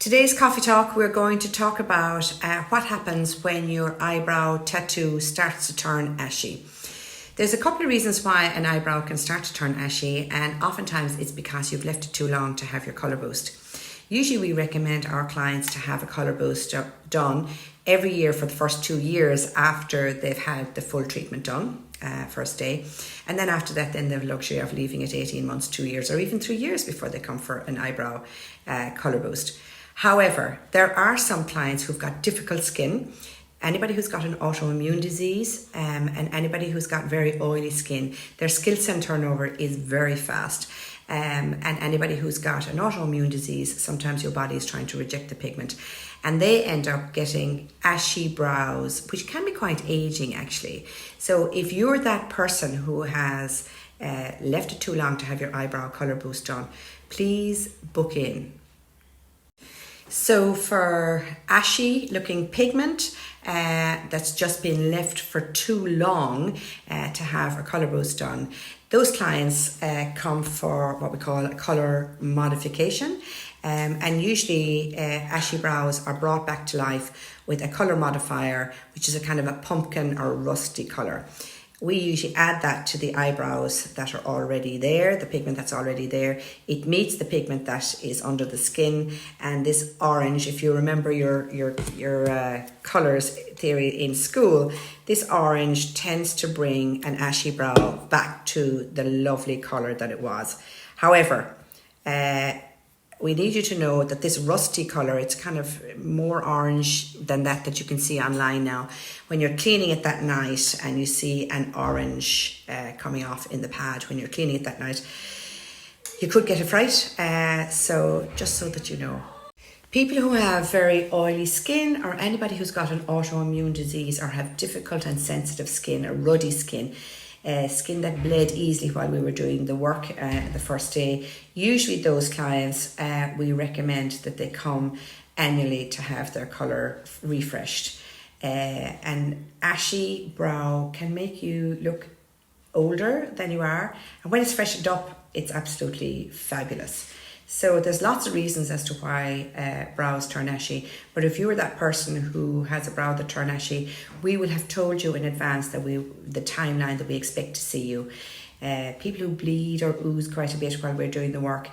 Today's coffee talk, we're going to talk about what happens when your eyebrow tattoo starts to turn ashy. There's a couple of reasons why an eyebrow can start to turn ashy, and oftentimes it's because you've left it too long to have your colour boost. Usually we recommend our clients to have a colour boost done every year for the first 2 years after they've had the full treatment done, first day. And then after that, then they have the luxury of leaving it 18 months, 2 years, or even 3 years before they come for an eyebrow colour boost. However, there are some clients who've got difficult skin, anybody who's got an autoimmune disease and anybody who's got very oily skin. Their skin cell turnover is very fast. And anybody who's got an autoimmune disease, sometimes your body is trying to reject the pigment and they end up getting ashy brows, which can be quite aging actually. So if you're that person who has left it too long to have your eyebrow colour boost done, please book in. So for ashy looking pigment that's just been left for too long to have a colour boost done, those clients come for what we call a colour modification, and usually ashy brows are brought back to life with a colour modifier, which is a kind of a pumpkin or rusty colour. We usually add that to the eyebrows that are already there, the pigment that's already there. It meets the pigment that is under the skin, and this orange, if you remember your colours theory in school, this orange tends to bring an ashy brow back to the lovely colour that it was. However, we need you to know that this rusty colour, it's kind of more orange than that you can see online now. When you're cleaning it that night and you see an orange coming off in the pad when you're cleaning it that night, you could get a fright, so just so that you know. People who have very oily skin, or anybody who's got an autoimmune disease or have difficult and sensitive skin, or ruddy skin, skin that bled easily while we were doing the work the first day, usually those clients, we recommend that they come annually to have their colour refreshed. An ashy brow can make you look older than you are, and when it's freshened up, it's absolutely fabulous. So there's lots of reasons as to why brows turn ashy, but if you were that person who has a brow that turn ashy, we will have told you in advance that the timeline that we expect to see you. People who bleed or ooze quite a bit while we're doing the work,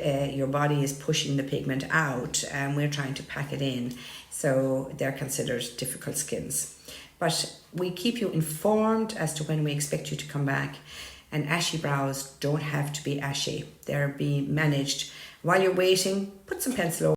your body is pushing the pigment out and we're trying to pack it in, so they're considered difficult skins. But we keep you informed as to when we expect you to come back. And ashy brows don't have to be ashy. They're being managed. While you're waiting, put some pencil over